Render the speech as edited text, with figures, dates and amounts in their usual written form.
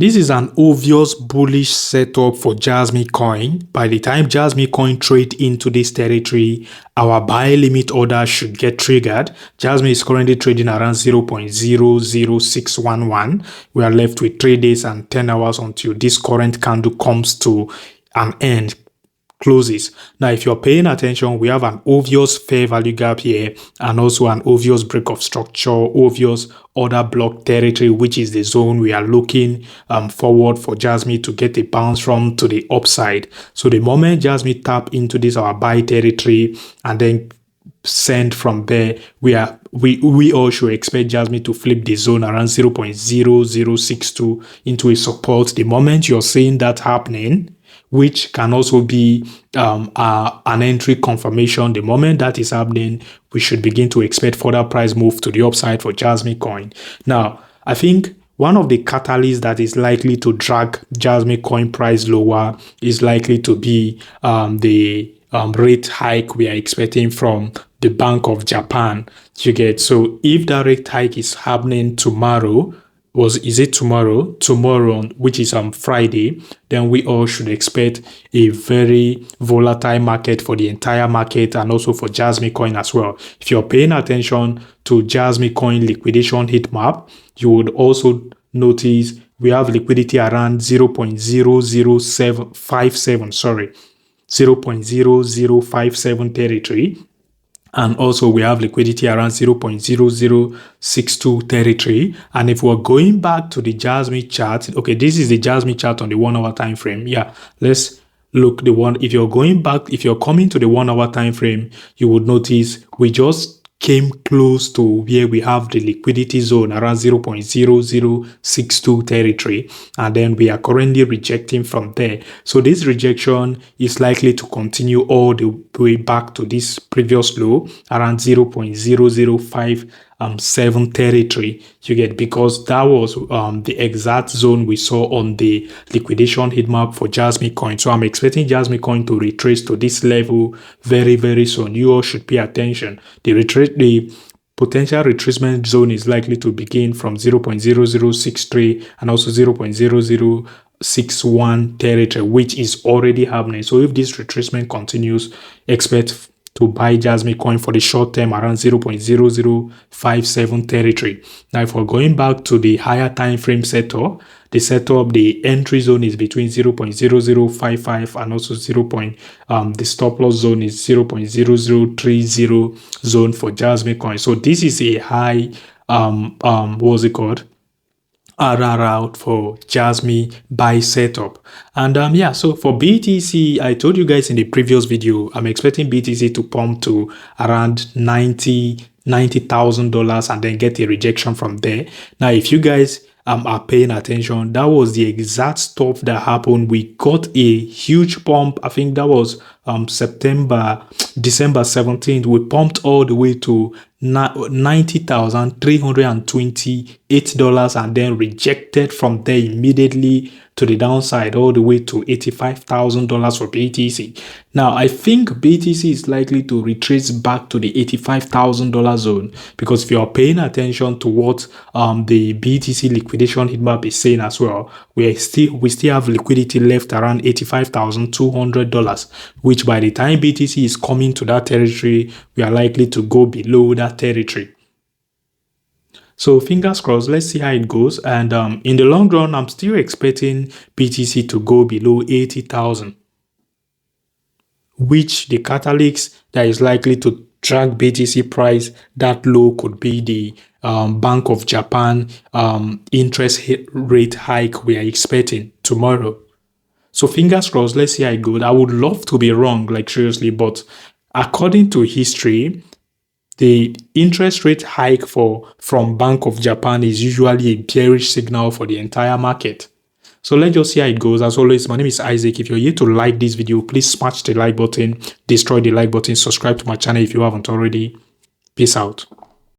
This is an obvious bullish setup for Jasmy coin. By the time Jasmy coin trade into this territory, our buy limit order should get triggered. Jasmy is currently trading around 0.00611. We are left with 3 days and 10 hours until this current candle comes to an end, closes. Now, if you're paying attention, we have an obvious fair value gap here and also an obvious break of structure, obvious order block territory, which is the zone we are looking forward for Jasmy to get a bounce from to the upside. So the moment Jasmy tap into this our buy territory and then send from there, we all should expect Jasmy to flip the zone around 0.0062 into a support. The moment you're seeing that happening, which can also be an entry confirmation, the moment that is happening, we should begin to expect further price move to the upside for Jasmy coin. Now, I think one of the catalysts that is likely to drag Jasmy coin price lower is likely to be the rate hike we are expecting from the Bank of Japan. You get, so if that rate hike is happening tomorrow, tomorrow, which is Friday, then we all should expect a very volatile market for the entire market and also for Jasmy coin as well. If you're paying attention to Jasmy coin liquidation heat map, you would also notice we have liquidity around 0.0057 territory. And also we have liquidity around 0.0062 territory. And if we're going back to the Jasmy chart, okay, this is the Jasmy chart on the 1 hour time frame. Yeah, let's look the one. If you're coming to the 1 hour time frame, you would notice we just came close to where we have the liquidity zone around 0.0062 territory, and then we are currently rejecting from there. So this rejection is likely to continue all the way back to this previous low around 0.0057 territory. You get, because that was the exact zone we saw on the liquidation heat map for Jasmy coin. So I'm expecting Jasmy coin to retrace to this level very, very soon. You all should pay attention. The potential retracement zone is likely to begin from 0.0063 and also 0.0061 territory, which is already happening. So if this retracement continues, expect to buy Jasmy coin for the short term around 0.0057 territory. Now, if we're going back to the higher time frame setup, the entry zone is between 0.0055 and also the stop loss zone is 0.0030 zone for Jasmy coin. So this is a high what's it called, RR out for Jasmy buy setup. And yeah, so for BTC, I told you guys in the previous video, I'm expecting BTC to pump to around $90,000 and then get a rejection from there. Now, if you guys are paying attention, that was the exact stuff that happened. We got a huge pump. I think that was December 17th. We pumped all the way to $90,328 and then rejected from there immediately to the downside all the way to $85,000 for BTC. Now, I think BTC is likely to retrace back to the $85,000 zone, because if you are paying attention to what the BTC liquidation heat map is saying as well, we still have liquidity left around $85,200, which by the time BTC is coming to that territory, we are likely to go below that territory. So fingers crossed, let's see how it goes. And in the long run, I'm still expecting BTC to go below 80,000, which the catalyst that is likely to drag BTC price that low could be the Bank of Japan interest rate hike we are expecting tomorrow. So fingers crossed, let's see how it goes. I would love to be wrong, like seriously, but according to history, the interest rate hike from Bank of Japan is usually a bearish signal for the entire market. So let's just see how it goes. As always, my name is Isaac. If you're here to like this video, please smash the like button, destroy the like button, subscribe to my channel if you haven't already. Peace out.